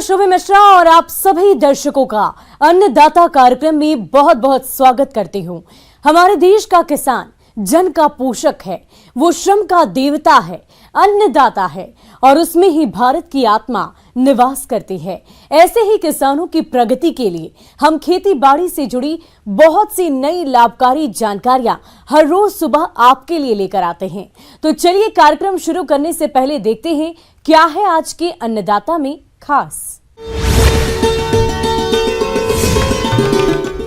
शोभा मिश्रा और आप सभी दर्शकों का अन्नदाता कार्यक्रम में बहुत बहुत स्वागत करती हूं। हमारे देश का किसान जन का पोषक है, वो श्रम का देवता है, अन्नदाता है और उसमें ही भारत की आत्मा निवास करती है। ऐसे ही किसानों की प्रगति के लिए हम खेती बाड़ी से जुड़ी बहुत सी नई लाभकारी जानकारियां हर रोज सुबह आपके लिए लेकर आते हैं। तो चलिए कार्यक्रम शुरू करने से पहले देखते हैं क्या है आज के अन्नदाता में खास।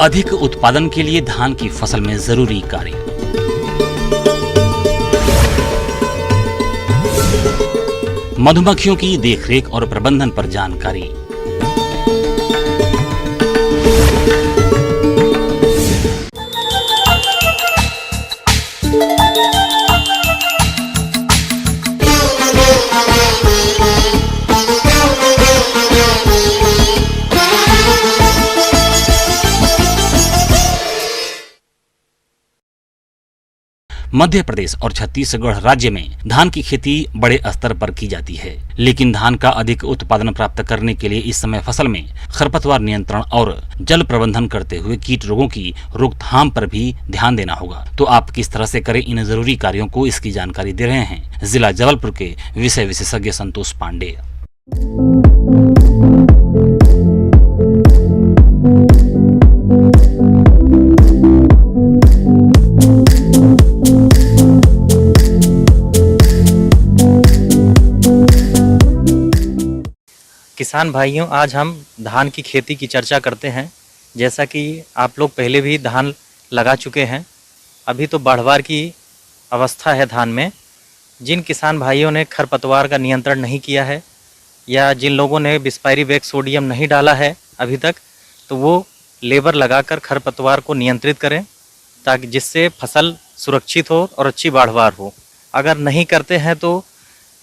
अधिक उत्पादन के लिए धान की फसल में जरूरी कार्य। मधुमक्खियों की देखरेख और प्रबंधन पर जानकारी। मध्य प्रदेश और छत्तीसगढ़ राज्य में धान की खेती बड़े स्तर पर की जाती है, लेकिन धान का अधिक उत्पादन प्राप्त करने के लिए इस समय फसल में खरपतवार नियंत्रण और जल प्रबंधन करते हुए कीट रोगों की रोकथाम पर भी ध्यान देना होगा। तो आप किस तरह से करें इन जरूरी कार्यों को, इसकी जानकारी दे रहे हैं जिला जबलपुर के विषय विशेषज्ञ संतोष पांडे। किसान भाइयों, आज हम धान की खेती की चर्चा करते हैं। जैसा कि आप लोग पहले भी धान लगा चुके हैं, अभी तो बाढ़वार की अवस्था है धान में। जिन किसान भाइयों ने खरपतवार का नियंत्रण नहीं किया है या जिन लोगों ने बिस्पायरी बैग सोडियम नहीं डाला है अभी तक, तो वो लेबर लगाकर खरपतवार को नियंत्रित करें ताकि जिससे फसल सुरक्षित हो और अच्छी बाढ़वार हो। अगर नहीं करते हैं तो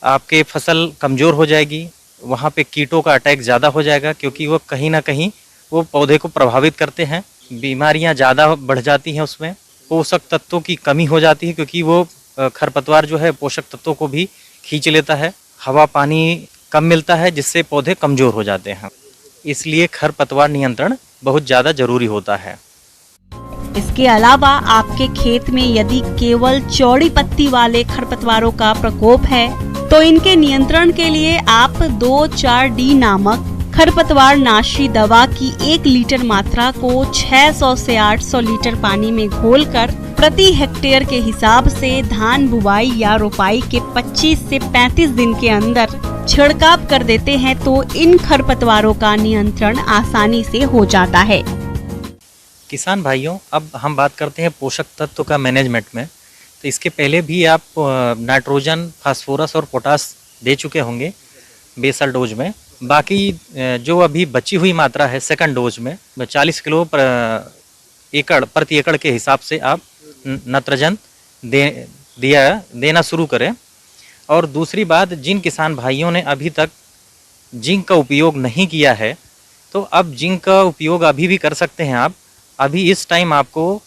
आपके फसल कमज़ोर हो जाएगी, वहाँ पे कीटों का अटैक ज़्यादा हो जाएगा, क्योंकि वो कहीं ना कहीं वो पौधे को प्रभावित करते हैं। बीमारियाँ ज़्यादा बढ़ जाती हैं, उसमें पोषक तत्वों की कमी हो जाती है, क्योंकि वो खरपतवार जो है पोषक तत्वों को भी खींच लेता है। हवा पानी कम मिलता है जिससे पौधे कमज़ोर हो जाते हैं, इसलिए खरपतवार नियंत्रण बहुत ज़्यादा ज़रूरी होता है। इसके अलावा आपके खेत में यदि केवल चौड़ी पत्ती वाले खरपतवारों का प्रकोप है तो इनके नियंत्रण के लिए आप 2,4-D नामक खरपतवार नाशी दवा की 1 लीटर मात्रा को 600 से 800 लीटर पानी में घोलकर प्रति हेक्टेयर के हिसाब से धान बुवाई या रोपाई के 25 से 35 दिन के अंदर छिड़काव कर देते हैं तो इन खरपतवारों का नियंत्रण आसानी से हो जाता है। किसान भाइयों, अब हम बात करते हैं पोषक तत्व का मैनेजमेंट में। तो इसके पहले भी आप नाइट्रोजन, फास्फोरस और पोटास दे चुके होंगे बेसल डोज में। बाकी जो अभी बची हुई मात्रा है सेकंड डोज में 40 किलो प्रति एकड़ के हिसाब से आप नाइट्रोजन देना शुरू करें। और दूसरी बात, जिन किसान भाइयों ने अभी तक जिंक का उपयोग नहीं किया है तो अब जिंक का उपयोग अभी भी कर सकते हैं आप। अभी इस टाइम आपको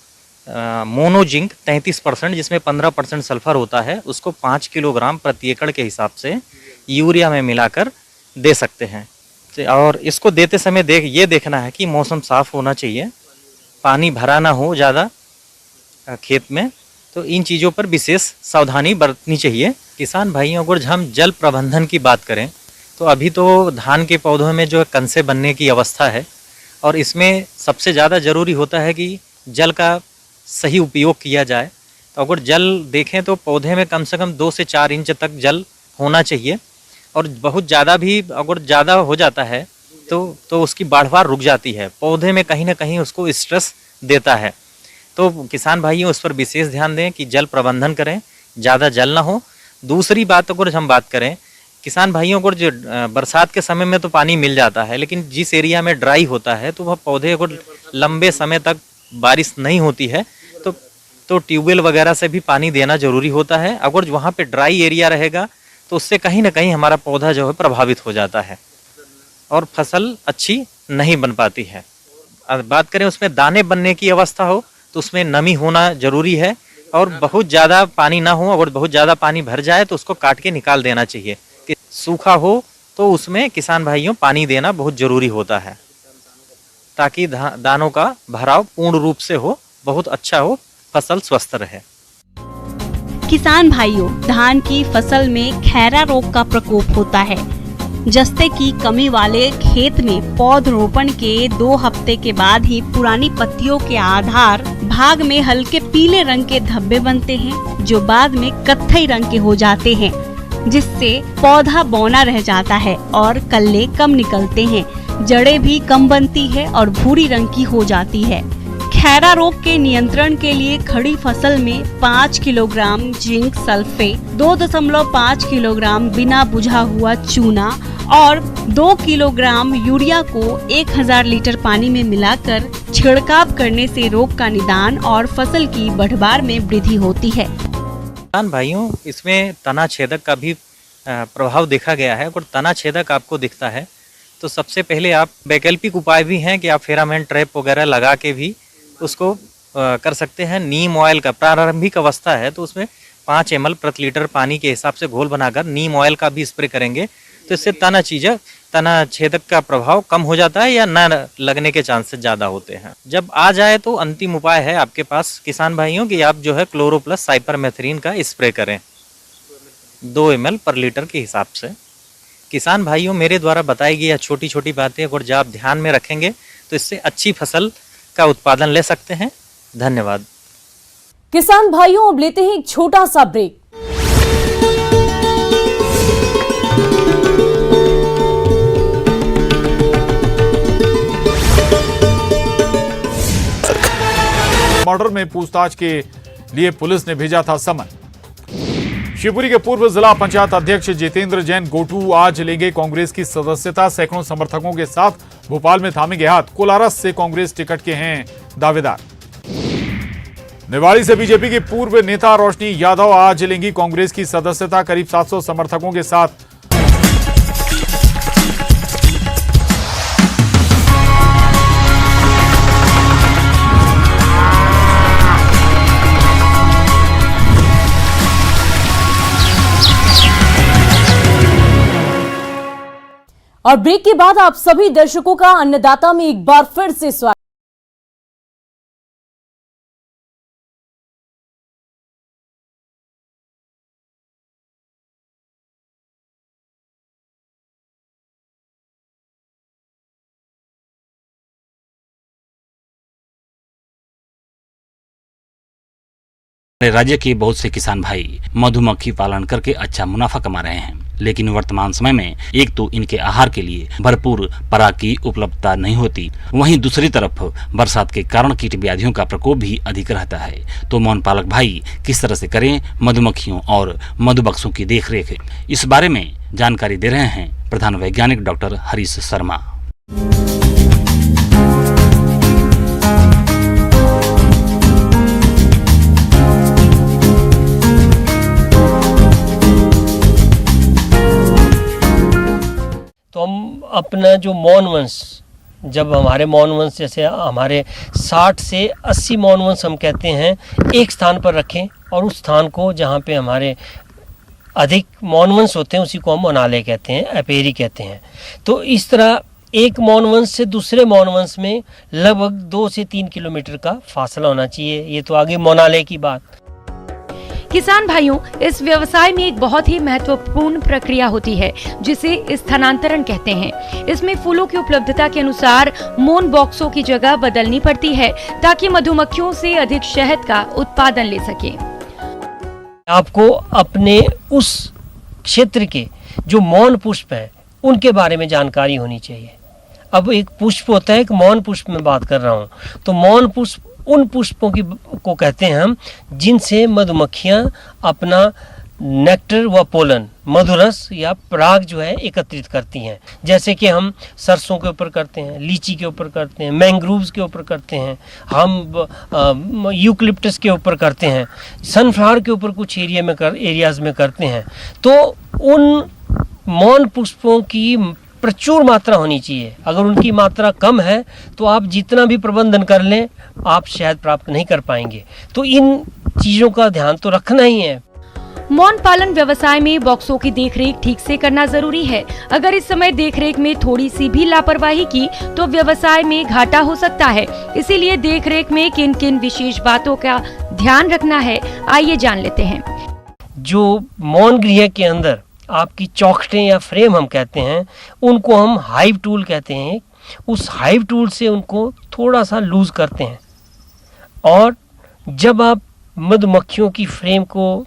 मोनो जिंक 33%, जिसमें 15% सल्फर होता है, उसको 5 किलोग्राम प्रति एकड़ के हिसाब से यूरिया में मिलाकर दे सकते हैं। और इसको देते समय ये देखना है कि मौसम साफ़ होना चाहिए, पानी भरा ना हो ज़्यादा खेत में। तो इन चीज़ों पर विशेष सावधानी बरतनी चाहिए। किसान भाइयों, अगर हम जल प्रबंधन की बात करें तो अभी तो धान के पौधों में जो कंसे बनने की अवस्था है, और इसमें सबसे ज़्यादा ज़रूरी होता है कि जल का सही उपयोग किया जाए। तो अगर जल देखें तो पौधे में कम से कम 2 से 4 इंच तक जल होना चाहिए, और बहुत ज़्यादा भी अगर ज़्यादा हो जाता है तो उसकी बाढ़वार रुक जाती है, पौधे में कहीं ना कहीं उसको स्ट्रेस देता है। तो किसान भाइयों, उस पर विशेष ध्यान दें कि जल प्रबंधन करें, ज़्यादा जल ना हो। दूसरी बात, अगर हम बात करें किसान भाइयों को, जो बरसात के समय में तो पानी मिल जाता है, लेकिन जिस एरिया में ड्राई होता है तो वह पौधे को लंबे समय तक बारिश नहीं होती है तो ट्यूबवेल वगैरह से भी पानी देना जरूरी होता है। अगर वहाँ पे ड्राई एरिया रहेगा तो उससे कहीं ना कहीं हमारा पौधा जो है प्रभावित हो जाता है और फसल अच्छी नहीं बन पाती है। बात करें उसमें दाने बनने की अवस्था हो तो उसमें नमी होना जरूरी है, और बहुत ज़्यादा पानी ना हो। अगर बहुत ज़्यादा पानी भर जाए तो उसको काट के निकाल देना चाहिए। कि सूखा हो तो उसमें किसान भाइयों पानी देना बहुत जरूरी होता है, ताकि दानों का भराव पूर्ण रूप से हो, बहुत अच्छा हो, फसल स्वस्थ रहे। किसान भाइयों, धान की फसल में खैरा रोग का प्रकोप होता है। जस्ते की कमी वाले खेत में पौधरोपण के 2 हफ्ते के बाद ही पुरानी पत्तियों के आधार भाग में हल्के पीले रंग के धब्बे बनते हैं, जो बाद में कत्थई रंग के हो जाते हैं, जिससे पौधा बौना रह जाता है और कल्ले कम निकलते हैं। जड़ें भी कम बनती है और भूरी रंग की हो जाती है। खैरा रोग के नियंत्रण के लिए खड़ी फसल में 5 किलोग्राम जिंक सल्फेट, 2.5 किलोग्राम बिना बुझा हुआ चूना और 2 किलोग्राम यूरिया को 1000 लीटर पानी में मिलाकर छिड़काव करने से रोग का निदान और फसल की बढ़वार में वृद्धि होती है। किसान भाइयों, इसमें तना छेदक का भी प्रभाव देखा गया है। अगर तना छेदक आपको दिखता है तो सबसे पहले आप वैकल्पिक उपाय भी हैं कि आप फेरामोन ट्रैप वगैरह लगा के भी उसको कर सकते हैं। नीम ऑयल का प्रारंभिक अवस्था है तो उसमें 5 ml प्रति लीटर पानी के हिसाब से घोल बनाकर नीम ऑयल का भी स्प्रे करेंगे, तो इससे तना छेदक का प्रभाव कम हो जाता है या न लगने के चांसेस ज़्यादा होते हैं। जब आ जाए तो अंतिम उपाय है आपके पास किसान भाइयों कि आप जो है क्लोरोप्लस साइपरमेथ्रिन का स्प्रे करें 2 ml पर लीटर के हिसाब से। किसान भाइयों, मेरे द्वारा बताई गई छोटी छोटी बातें अगर जब आप ध्यान में रखेंगे तो इससे अच्छी फसल का उत्पादन ले सकते हैं। धन्यवाद। किसान भाइयों, अब लेते हैं एक छोटा सा ब्रेक। मर्डर में पूछताछ के लिए पुलिस ने भेजा था समन। शिवपुरी के पूर्व जिला पंचायत अध्यक्ष जितेंद्र जैन गोटू आज लेंगे कांग्रेस की सदस्यता। सैकड़ों समर्थकों के साथ भोपाल में थामेंगे हाथ। कोलारस से कांग्रेस टिकट के हैं दावेदार। निवाड़ी से बीजेपी की पूर्व नेता रोशनी यादव आज लेंगी कांग्रेस की सदस्यता। करीब 700 समर्थकों के साथ और ब्रेक के बाद आप सभी दर्शकों का अन्नदाता में एक बार फिर से स्वागत। राज्य के बहुत से किसान भाई मधुमक्खी पालन करके अच्छा मुनाफा कमा रहे हैं, लेकिन वर्तमान समय में एक तो इनके आहार के लिए भरपूर पराग की उपलब्धता नहीं होती, वहीं दूसरी तरफ बरसात के कारण कीट व्याधियों का प्रकोप भी अधिक रहता है। तो मौन पालक भाई किस तरह से करें मधुमक्खियों और मधुबक्सों की देखरेख, इस बारे में जानकारी दे रहे हैं प्रधान वैज्ञानिक डॉक्टर हरीश शर्मा। तो हम अपना जो मौन वंश, जब हमारे मौन वंश जैसे हमारे 60 से 80 मौन वंश हम कहते हैं एक स्थान पर रखें, और उस स्थान को जहाँ पे हमारे अधिक मौन वंश होते हैं उसी को हम मोनालय कहते हैं, एपेरी कहते हैं। तो इस तरह एक मौन वंश से दूसरे मौन वंश में लगभग 2 से 3 किलोमीटर का फासला होना चाहिए। ये तो आगे मोनालय की बात। किसान भाइयों, इस व्यवसाय में एक बहुत ही महत्वपूर्ण प्रक्रिया होती है जिसे स्थानांतरण कहते हैं। इसमें फूलों की उपलब्धता के अनुसार मोन बॉक्सों की जगह बदलनी पड़ती है ताकि मधुमक्खियों से अधिक शहद का उत्पादन ले सके। आपको अपने उस क्षेत्र के जो मौन पुष्प हैं उनके बारे में जानकारी होनी चाहिए। अब एक पुष्प होता है, एक मौन पुष्प में बात कर रहा हूँ, तो मौन पुष्प उन पुष्पों को कहते हैं हम जिनसे मधुमक्खियाँ अपना नेक्टर व पोलन, मधुरस या पराग जो है एकत्रित करती हैं। जैसे कि हम सरसों के ऊपर करते हैं, लीची के ऊपर करते हैं, मैंग्रोव्स के ऊपर करते हैं, हम यूकलिप्टस के ऊपर करते हैं, सनफ्लावर के ऊपर कुछ एरियाज में करते हैं। तो उन मौन पुष्पों की प्रचुर मात्रा होनी चाहिए। अगर उनकी मात्रा कम है तो आप जितना भी प्रबंधन कर लें आप शहद प्राप्त नहीं कर पाएंगे। तो इन चीज़ों का ध्यान तो रखना ही है। मौन पालन व्यवसाय में बॉक्सों की देखरेख ठीक से करना जरूरी है। अगर इस समय देखरेख में थोड़ी सी भी लापरवाही की तो व्यवसाय में घाटा हो सकता है। इसीलिए देखरेख में किन किन विशेष बातों का ध्यान रखना है, आइए जान लेते हैं। जो मौन गृह के अंदर आपकी चौखटें या फ्रेम हम कहते हैं, उनको हम हाइव टूल कहते हैं। उस हाइव टूल से उनको थोड़ा सा लूज करते हैं और जब आप मधुमक्खियों की फ्रेम को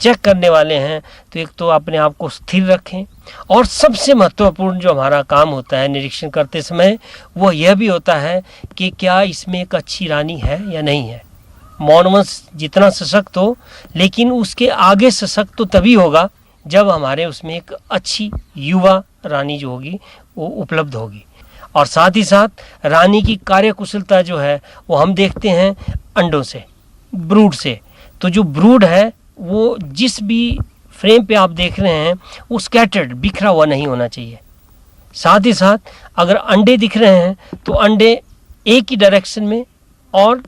चेक करने वाले हैं तो एक तो अपने आप को स्थिर रखें, और सबसे महत्वपूर्ण जो हमारा काम होता है निरीक्षण करते समय वो यह भी होता है कि क्या इसमें एक अच्छी रानी है या नहीं है। मौनवंश जितना सशक्त हो, लेकिन उसके आगे सशक्त तो तभी होगा जब हमारे उसमें एक अच्छी युवा रानी जो होगी वो उपलब्ध होगी। और साथ ही साथ रानी की कार्यकुशलता जो है वो हम देखते हैं अंडों से, ब्रूड से। तो जो ब्रूड है वो जिस भी फ्रेम पे आप देख रहे हैं वो स्कैटर्ड, बिखरा हुआ नहीं होना चाहिए। साथ ही साथ अगर अंडे दिख रहे हैं तो अंडे एक ही डायरेक्शन में और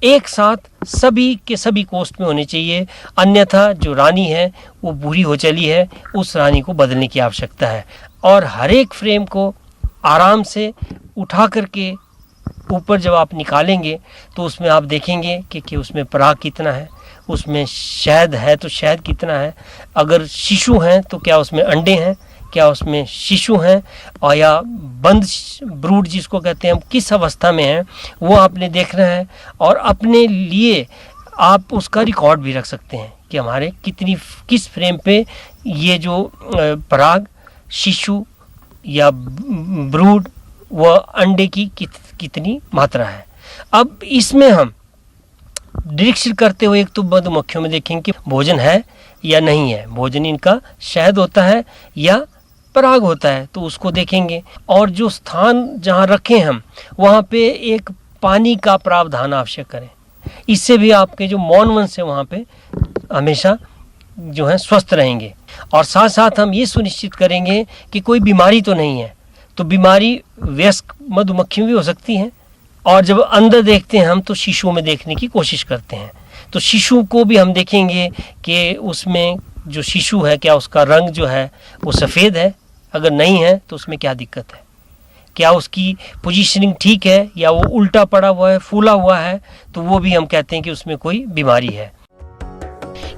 एक साथ सभी के सभी कोस्ट में होने चाहिए, अन्यथा जो रानी है वो बुरी हो चली है, उस रानी को बदलने की आवश्यकता है। और हर एक फ्रेम को आराम से उठा करके ऊपर जब आप निकालेंगे तो उसमें आप देखेंगे कि उसमें पराग कितना है, उसमें शहद है तो शहद कितना है, अगर शिशु हैं तो क्या उसमें अंडे हैं, क्या उसमें शिशु हैं, और या बंद ब्रूड जिसको कहते हैं हम किस अवस्था में है वो आपने देखना है। और अपने लिए आप उसका रिकॉर्ड भी रख सकते हैं कि हमारे किस फ्रेम पे ये जो पराग, शिशु या ब्रूड व अंडे की कितनी मात्रा है। अब इसमें हम निरीक्षण करते हुए एक तो मधुमक्खियों में देखेंगे कि भोजन है या नहीं है, भोजन इनका शहद होता है या पराग होता है, तो उसको देखेंगे। और जो स्थान जहाँ रखें हम वहाँ पे एक पानी का प्रावधान आवश्यक करें, इससे भी आपके जो मौनवंश है वहाँ पे हमेशा जो है स्वस्थ रहेंगे। और साथ साथ हम ये सुनिश्चित करेंगे कि कोई बीमारी तो नहीं है, तो बीमारी वयस्क मधुमक्खी में भी हो सकती है। और जब अंदर देखते हैं हम तो शिशुओं में देखने की कोशिश करते हैं, तो शिशु को भी हम देखेंगे कि उसमें जो शिशु है क्या उसका रंग जो है वो सफ़ेद है, अगर नहीं है तो उसमें क्या दिक्कत है, क्या उसकी पोजीशनिंग ठीक है या वो उल्टा पड़ा हुआ है, फूला हुआ है, तो वो भी हम कहते हैं कि उसमें कोई बीमारी है।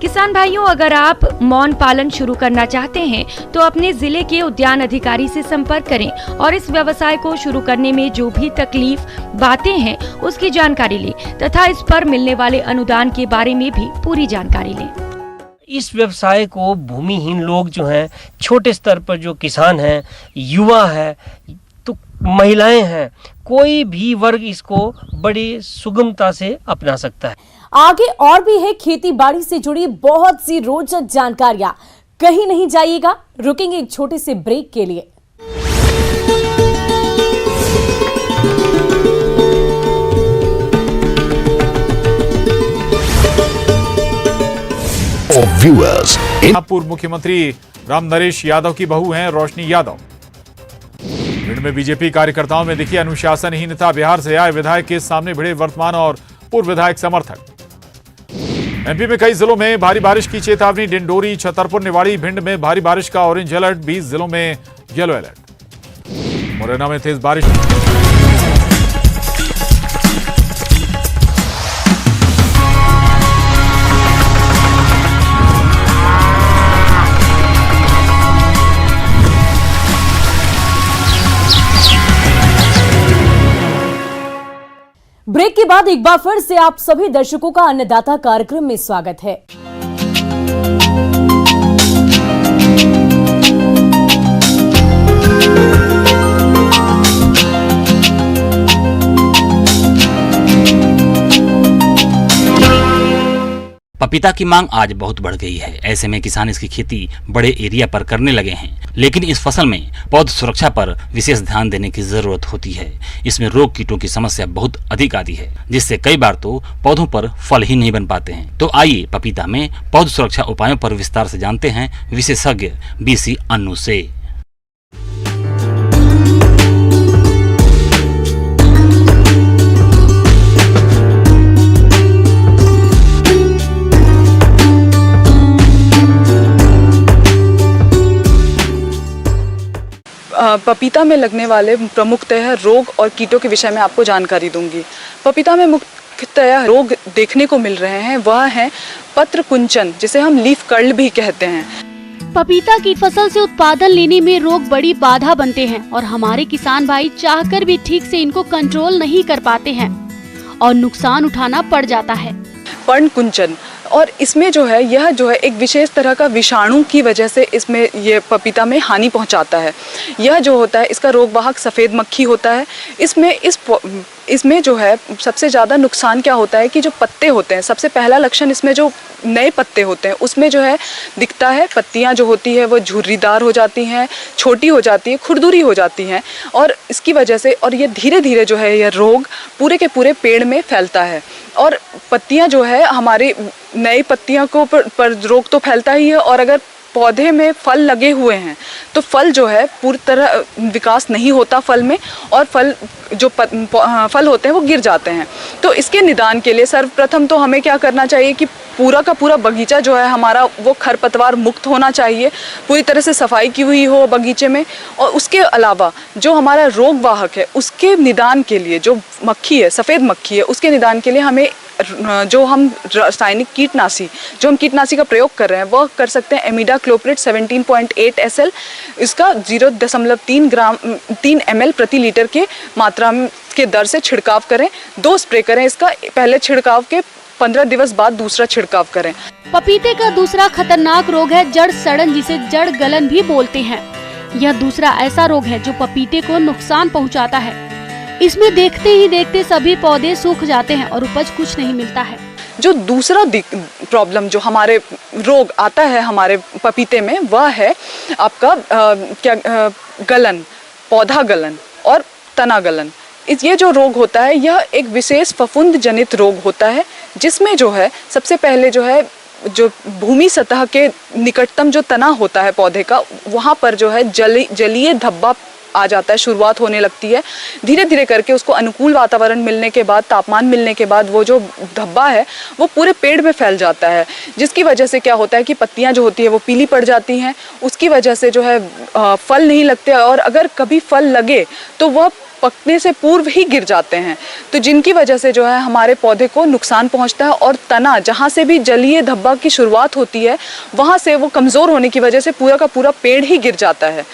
किसान भाइयों, अगर आप मौन पालन शुरू करना चाहते हैं तो अपने जिले के उद्यान अधिकारी से संपर्क करें और इस व्यवसाय को शुरू करने में जो भी तकलीफ बातें हैं उसकी जानकारी लें तथा इस पर मिलने वाले अनुदान के बारे में भी पूरी जानकारी लें। इस व्यवसाय को भूमिहीन लोग जो हैं, छोटे स्तर पर जो किसान हैं, युवा है, तो महिलाएं हैं, कोई भी वर्ग इसको बड़ी सुगमता से अपना सकता है। आगे और भी है खेती बाड़ी से जुड़ी बहुत सी रोचक जानकारियां, कहीं नहीं जाइएगा, रुकेंगे एक छोटे से ब्रेक के लिए। पूर्व मुख्यमंत्री राम नरेश यादव की बहू हैं रोशनी यादव। भिंड में बीजेपी कार्यकर्ताओं में दिखी अनुशासनहीनता। बिहार से आए विधायक के सामने भिड़े वर्तमान और पूर्व विधायक समर्थक। एमपी में कई जिलों में भारी बारिश की चेतावनी। डिंडोरी, छतरपुर, निवाड़ी, भिंड में भारी बारिश का ऑरेंज अलर्ट। 20 जिलों में येलो अलर्ट। मुरैना में तेज बारिश। ब्रेक के बाद एक बार फिर से आप सभी दर्शकों का अन्नदाता कार्यक्रम में स्वागत है। पपीता की मांग आज बहुत बढ़ गई है। ऐसे में किसान इसकी खेती बड़े एरिया पर करने लगे हैं, लेकिन इस फसल में पौध सुरक्षा पर विशेष ध्यान देने की जरूरत होती है। इसमें रोग कीटों की समस्या बहुत अधिक आती है, जिससे कई बार तो पौधों पर फल ही नहीं बन पाते हैं। तो आइए पपीता में पौध सुरक्षा उपायों पर विस्तार से जानते हैं विशेषज्ञ BC अन्नू से। पपीता में लगने वाले प्रमुखतः रोग और कीटों के विषय में आपको जानकारी दूंगी। पपीता में मुख्यतः रोग देखने को मिल रहे हैं, वह है पत्र कुंचन, जिसे हम लीफ कर्ल भी कहते हैं। पपीता की फसल से उत्पादन लेने में रोग बड़ी बाधा बनते हैं और हमारे किसान भाई चाहकर भी ठीक से इनको कंट्रोल नहीं कर पाते हैं और नुकसान उठाना पड़ जाता है। पर्ण कुंचन, और इसमें जो है यह जो है एक विशेष तरह का विषाणु की वजह से इसमें ये पपीता में हानि पहुंचाता है। यह जो होता है इसका रोगवाहक सफ़ेद मक्खी होता है। इसमें जो है सबसे ज़्यादा नुकसान क्या होता है कि जो पत्ते होते हैं, सबसे पहला लक्षण इसमें जो नए पत्ते होते हैं उसमें जो है दिखता है, पत्तियां जो होती है वो झुर्रीदार हो जाती हैं, छोटी हो जाती है, खुरदुरी हो जाती हैं, और इसकी वजह से और ये धीरे धीरे जो है यह रोग पूरे के पूरे पेड़ में फैलता है। और पत्तियां जो है हमारी नई पत्तियां को पर रोग तो फैलता ही है, और अगर पौधे में फल लगे हुए हैं तो फल जो है पूरी तरह विकास नहीं होता फल में, और फल फल होते हैं वो गिर जाते हैं। तो इसके निदान के लिए सर्वप्रथम तो हमें क्या करना चाहिए कि पूरा का पूरा बगीचा जो है हमारा वो खरपतवार मुक्त होना चाहिए, पूरी तरह से सफाई की हुई हो बगीचे में। और उसके अलावा जो हमारा रोग वाहक है उसके निदान के लिए जो मक्खी है, सफ़ेद मक्खी है, उसके निदान के लिए हमें जो हम रासायनिक कीटनाशी का प्रयोग कर रहे हैं वह कर सकते हैं इमिडाक्लोप्रिड 17.8 SL, इसका 0.3 ml प्रति लीटर के मात्रा के दर से छिड़काव करें। 2 स्प्रे करें इसका, पहले छिड़काव के 15 दिवस बाद दूसरा छिड़काव करें। पपीते का दूसरा खतरनाक रोग है जड़ सड़न, जिसे जड़ गलन भी बोलते हैं। यह दूसरा ऐसा रोग है जो पपीते को नुकसान पहुंचाता है। इसमें देखते ही देखते सभी पौधे सूख जाते हैं और उपज कुछ नहीं मिलता है। जो दूसरा प्रॉब्लम जो हमारे रोग आता है हमारे पपीते में वह है आपका गलन, पौधा गलन और तना गलन। ये जो रोग होता है यह एक विशेष फफूंद जनित रोग होता है, जिसमें जो है सबसे पहले जो है जो भूमि सतह के निकटतम जो तना होता है पौधे का, वहाँ पर जो है जलीय धब्बा आ जाता है, शुरुआत होने लगती है। धीरे धीरे करके उसको अनुकूल वातावरण मिलने के बाद, तापमान मिलने के बाद वो जो धब्बा है वो पूरे पेड़ में फैल जाता है, जिसकी वजह से क्या होता है कि पत्तियां जो होती है वो पीली पड़ जाती हैं। उसकी वजह से जो है फल नहीं लगते, और अगर कभी फल लगे तो वह पकने से पूर्व ही गिर जाते हैं, तो जिनकी वजह से जो है हमारे पौधे को नुकसान पहुंचता है। और तना जहां से भी जलीय धब्बा की शुरुआत होती है वहां से वो कमज़ोर होने की वजह से पूरा का पूरा पेड़ ही गिर जाता है,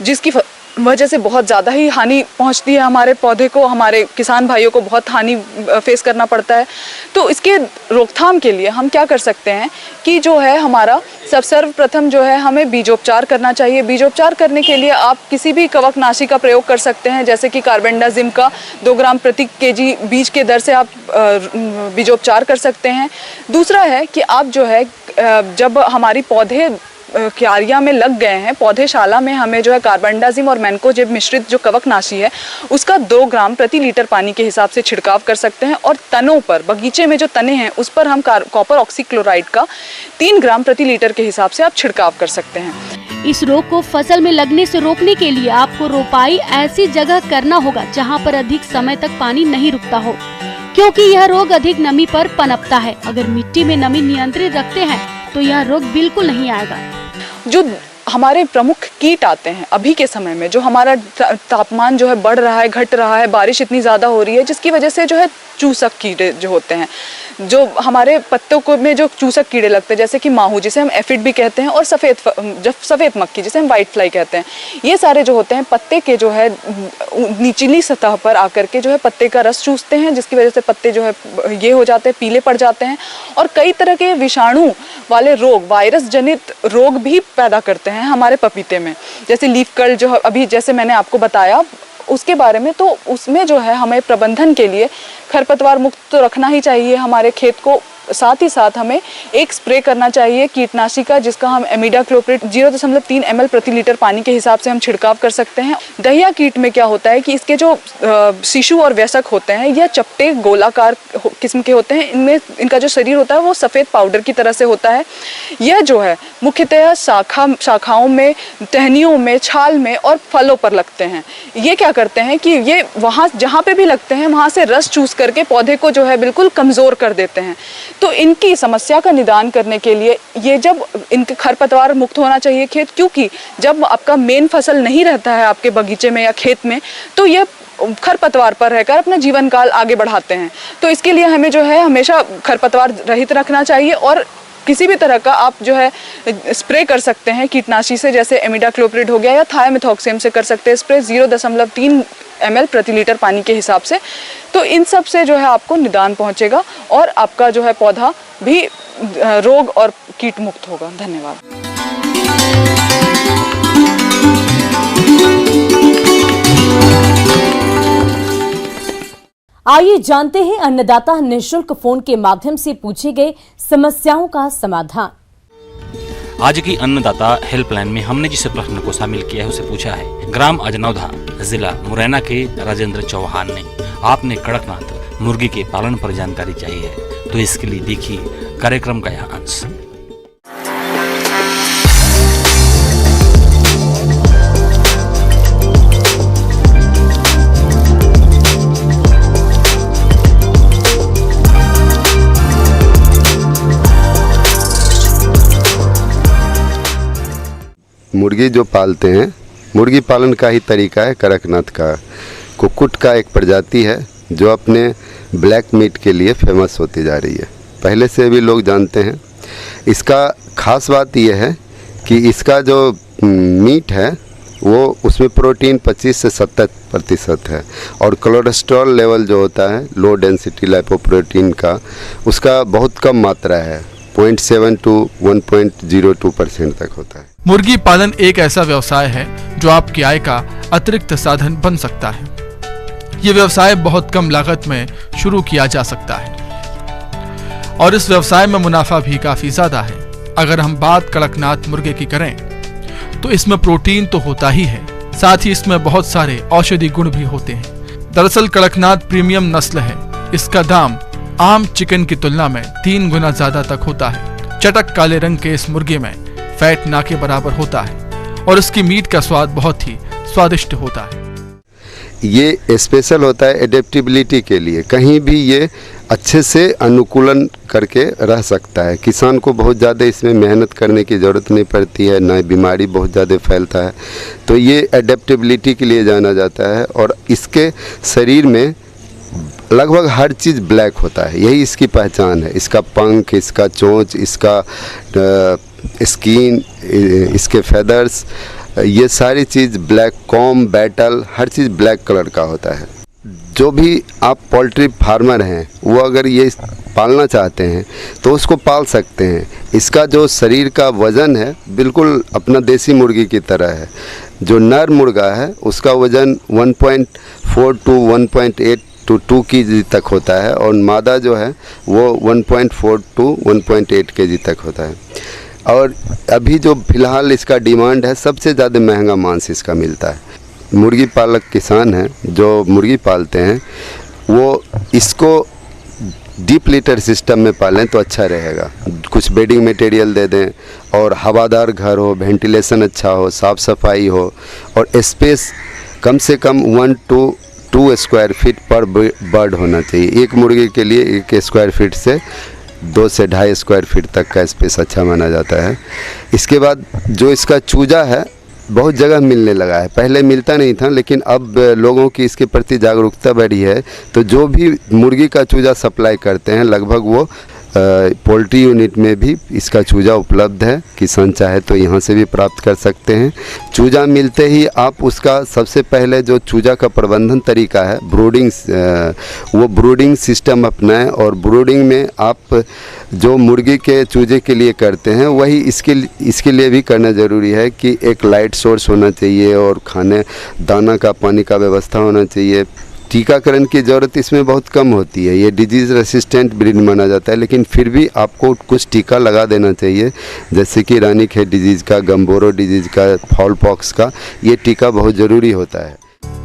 जिसकी वजह से बहुत ज़्यादा ही हानि पहुंचती है हमारे पौधे को। हमारे किसान भाइयों को बहुत हानि फेस करना पड़ता है। तो इसके रोकथाम के लिए हम क्या कर सकते हैं कि जो है हमारा सर्वप्रथम जो है हमें बीजोपचार करना चाहिए। बीजोपचार करने के लिए आप किसी भी कवकनाशी का प्रयोग कर सकते हैं, जैसे कि कार्बेंडाजिम का 2 ग्राम प्रति केजी बीज के दर से आप बीजोपचार कर सकते हैं। दूसरा है कि आप जो है जब हमारी पौधे क्यारियां में लग गए हैं, पौधेशाला में हमें जो है कार्बेंडाजिम और मैनकोजेब मिश्रित जो कवकनाशी है उसका 2 ग्राम प्रति लीटर पानी के हिसाब से छिड़काव कर सकते हैं। और तनों पर, बगीचे में जो तने हैं उस पर हम कॉपर ऑक्सीक्लोराइड का 3 ग्राम प्रति लीटर के हिसाब से आप छिड़काव कर सकते हैं। इस रोग को फसल में लगने से रोकने के लिए आपको रोपाई ऐसी जगह करना होगा जहाँ पर अधिक समय तक पानी नहीं रुकता हो, क्योंकि यह रोग अधिक नमी पर पनपता है। अगर मिट्टी में नमी नियंत्रित रखते हैं तो यह रोग बिल्कुल नहीं आएगा। जो हमारे प्रमुख कीट आते हैं अभी के समय में, जो हमारा तापमान जो है बढ़ रहा है, घट रहा है, बारिश इतनी ज़्यादा हो रही है, जिसकी वजह से जो है चूसक कीड़े जो होते हैं, जो हमारे पत्तों को में जो चूसक कीड़े लगते हैं, जैसे कि माहू जिसे हम एफिड भी कहते हैं, और सफ़ेद मक्खी जिसे हम वाइट फ्लाई कहते हैं, ये सारे जो होते हैं पत्ते के जो है निचली सतह पर आकर के जो है पत्ते का रस चूसते हैं, जिसकी वजह से पत्ते जो है ये हो जाते हैं, पीले पड़ जाते हैं। और कई तरह के विषाणु वाले रोग, वायरस जनित रोग भी पैदा करते हैं हमारे पपीते में, जैसे लीफ कर्ल जो अभी जैसे मैंने आपको बताया उसके बारे में। तो उसमें जो है हमें प्रबंधन के लिए खरपतवार मुक्त तो रखना ही चाहिए हमारे खेत को, साथ ही साथ हमें एक स्प्रे करना चाहिए कीटनाशी का, जिसका हम इमिडाक्लोप्रिड 0.3 ml प्रति लीटर पानी के हिसाब से हम छिड़काव कर सकते हैं। दहिया कीट में क्या होता है कि इसके जो शिशु और वयस्क होते हैं यह चपटे गोलाकार किस्म के होते हैं। इनमें इनका जो शरीर होता है वो सफ़ेद पाउडर की तरह से होता है। यह जो है मुख्यतः शाखाओं में, टहनियों में, छाल में और फलों पर लगते हैं। ये क्या करते हैं कि ये वहाँ जहाँ पे भी लगते हैं वहाँ से रस चूस करके पौधे को जो है बिल्कुल कमज़ोर कर देते हैं, तो इनकी समस्या का निदान करने के लिए ये जब इनके खरपतवार मुक्त होना चाहिए खेत, क्योंकि जब आपका मेन फसल नहीं रहता है आपके बगीचे में या खेत में तो ये खरपतवार पर रहकर अपना जीवन काल आगे बढ़ाते हैं। तो इसके लिए हमें जो है हमेशा खरपतवार रहित रखना चाहिए और किसी भी तरह का आप जो है स्प्रे कर सकते हैं कीटनाशी से, जैसे इमिडाक्लोप्रिड हो गया या थायोमिथॉक्सेम से कर सकते हैं स्प्रे 0.3 ml प्रति लीटर पानी के हिसाब से। तो इन सब से जो है आपको निदान पहुंचेगा और आपका जो है पौधा भी रोग और कीट मुक्त होगा। धन्यवाद। आइए जानते हैं अन्नदाता निःशुल्क फोन के माध्यम से पूछे गए समस्याओं का समाधान। आज की अन्नदाता हेल्पलाइन में हमने जिस प्रश्न को शामिल किया है उसे पूछा है ग्राम अजनौधा जिला मुरैना के राजेंद्र चौहान ने। आपने कड़कनाथ मुर्गी के पालन पर जानकारी चाहिए है तो इसके लिए देखिए कार्यक्रम का यह अंश। मुर्गी जो पालते हैं, मुर्गी पालन का ही तरीका है कड़कनाथ का। कुक्कुट का एक प्रजाति है जो अपने ब्लैक मीट के लिए फेमस होती जा रही है, पहले से भी लोग जानते हैं। इसका खास बात यह है कि इसका जो मीट है वो उसमें प्रोटीन 25 से 70% है और कोलेस्ट्रॉल लेवल जो होता है लो डेंसिटी लाइपोप्रोटीन का उसका बहुत कम मात्रा है, 0.7 to 1.02% तक होता है। मुर्गी पालन एक ऐसा व्यवसाय है जो आपकी आय का अतिरिक्त साधन बन सकता है। ये व्यवसाय बहुत कम लागत में शुरू किया जा सकता है और इस व्यवसाय में मुनाफा भी काफी ज्यादा है। अगर हम बात कड़कनाथ मुर्गे की करें तो इसमें प्रोटीन तो होता ही है, साथ ही इसमें बहुत सारे औषधि गुण भी होते हैं। दरअसल कड़कनाथ प्रीमियम नस्ल है। इसका दाम आम चिकन की तुलना में 3 गुना ज्यादा तक होता है। चटक काले रंग के इस मुर्गे में फैट ना के बराबर होता है और इसकी मीट का स्वाद बहुत ही स्वादिष्ट होता है। ये स्पेशल होता है एडेप्टेबिलिटी के लिए, कहीं भी ये अच्छे से अनुकूलन करके रह सकता है। किसान को बहुत ज़्यादा इसमें मेहनत करने की ज़रूरत नहीं पड़ती है, ना बीमारी बहुत ज़्यादा फैलता है। तो ये एडेप्टेबिलिटी के लिए जाना जाता है और इसके शरीर में लगभग हर चीज़ ब्लैक होता है, यही इसकी पहचान है। इसका पंख, इसका चोंच, इसका स्किन, इसके फेदर्स, ये सारी चीज़ ब्लैक, कॉम, बैटल, हर चीज़ ब्लैक कलर का होता है। जो भी आप पोल्ट्री फार्मर हैं वो अगर ये पालना चाहते हैं तो उसको पाल सकते हैं। इसका जो शरीर का वज़न है बिल्कुल अपना देसी मुर्गी की तरह है। जो नर मुर्गा है उसका वज़न 1.4 to 1.8 to 2 kg तक होता है और मादा जो है वो 1.4 to 1.8 kg तक होता है। और अभी जो फ़िलहाल इसका डिमांड है, सबसे ज़्यादा महंगा मांस इसका मिलता है। मुर्गी पालक किसान हैं जो मुर्गी पालते हैं वो इसको डीप लिटर सिस्टम में पालें तो अच्छा रहेगा। कुछ बेडिंग मटेरियल दे दें और हवादार घर हो, वेंटिलेशन अच्छा हो, साफ़ सफाई हो और स्पेस कम से कम 1 to 2 स्क्वायर फीट पर बर्ड होना चाहिए। एक मुर्गी के लिए 1 स्क्वायर फीट से 2 से 2.5 स्क्वायर फीट तक का स्पेस अच्छा माना जाता है। इसके बाद जो इसका चूजा है बहुत जगह मिलने लगा है, पहले मिलता नहीं था लेकिन अब लोगों की इसके प्रति जागरूकता बढ़ी है। तो जो भी मुर्गी का चूजा सप्लाई करते हैं लगभग वो पोल्ट्री यूनिट में भी इसका चूजा उपलब्ध है। किसान चाहे तो यहाँ से भी प्राप्त कर सकते हैं। चूजा मिलते ही आप उसका सबसे पहले जो चूजा का प्रबंधन तरीका है ब्रूडिंग, वो ब्रूडिंग सिस्टम अपनाएं और ब्रूडिंग में आप जो मुर्गी के चूजे के लिए करते हैं वही इसके लिए भी करना ज़रूरी है कि एक लाइट सोर्स होना चाहिए और खाने दाना का पानी का व्यवस्था होना चाहिए। टीकाकरण की ज़रूरत इसमें बहुत कम होती है। ये डिजीज़ रेसिस्टेंट ब्रीड माना जाता है लेकिन फिर भी आपको कुछ टीका लगा देना चाहिए, जैसे कि रानीखेत डिजीज़ का, गम्बोरो डिजीज़ का, फॉल पॉक्स का, ये टीका बहुत ज़रूरी होता है।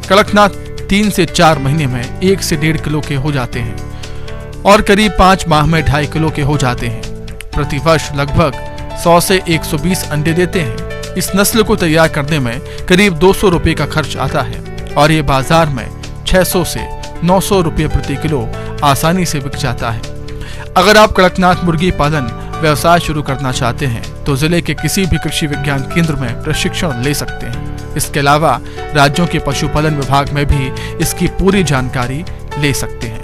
कड़कनाथ 3 से 4 महीने में 1 से 1.5 किलो के हो जाते हैं और करीब 5 माह में 2.5 किलो के हो जाते हैं। प्रतिवर्ष लगभग 100 से 120 अंडे देते हैं। इस नस्ल को तैयार करने में करीब 200 रुपये का खर्च आता है और ये बाजार में 600 से 900 रुपये प्रति किलो आसानी से बिक जाता है। अगर आप कड़कनाथ मुर्गी पालन व्यवसाय शुरू करना चाहते हैं तो जिले के किसी भी कृषि विज्ञान केंद्र में प्रशिक्षण ले सकते हैं। इसके अलावा राज्यों के पशुपालन विभाग में भी इसकी पूरी जानकारी ले सकते हैं।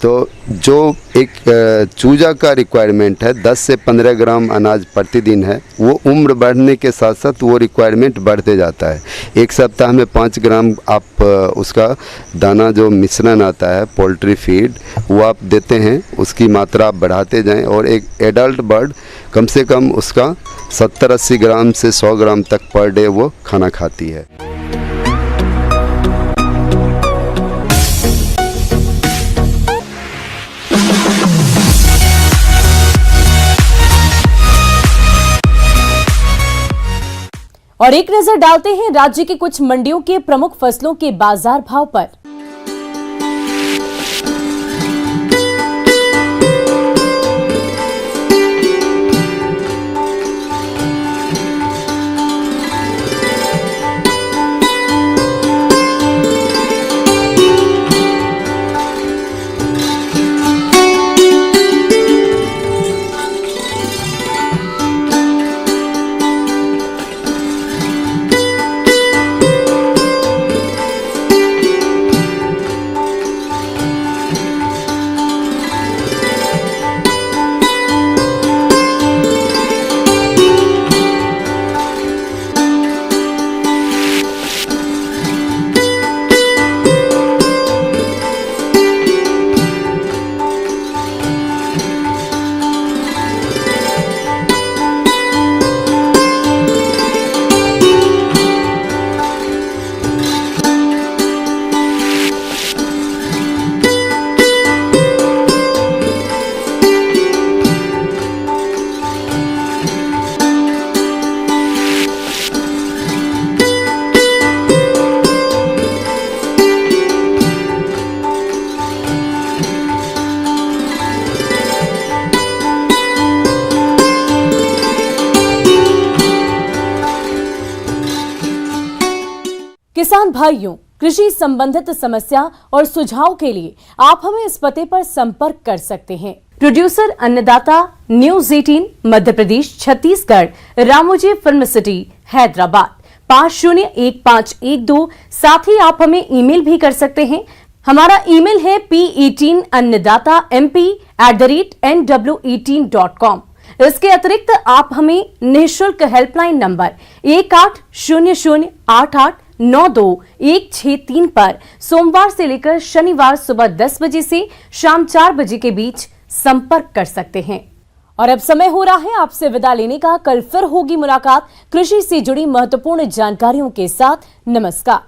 तो जो एक चूजा का रिक्वायरमेंट है 10 से 15 ग्राम अनाज प्रतिदिन है, वो उम्र बढ़ने के साथ साथ वो रिक्वायरमेंट बढ़ते जाता है। एक सप्ताह में 5 ग्राम आप उसका दाना जो मिश्रण आता है पोल्ट्री फीड वो आप देते हैं, उसकी मात्रा आप बढ़ाते जाएं और एक एडल्ट बर्ड कम से कम उसका 70-80 ग्राम से 100 ग्राम तक पर डे वो खाना खाती है। और एक नजर डालते हैं राज्य की कुछ मंडियों के प्रमुख फसलों के बाजार भाव पर। किसान भाइयों, कृषि संबंधित समस्या और सुझाव के लिए आप हमें इस पते पर संपर्क कर सकते हैं। प्रोड्यूसर अन्नदाता, news 18 Madhya Pradesh Chhattisgarh, Ramoji film city Hyderabad 501512। साथ ही आप हमें ईमेल भी कर सकते हैं। हमारा ईमेल है p18annadatamp@nw18.com। इसके अतिरिक्त आप हमें निःशुल्क हेल्पलाइन नंबर 180088926163 पर सोमवार से लेकर शनिवार सुबह 10 बजे से शाम 4 बजे के बीच संपर्क कर सकते हैं। और अब समय हो रहा है आपसे विदा लेने का। कल फिर होगी मुलाकात कृषि से जुड़ी महत्वपूर्ण जानकारियों के साथ। नमस्कार।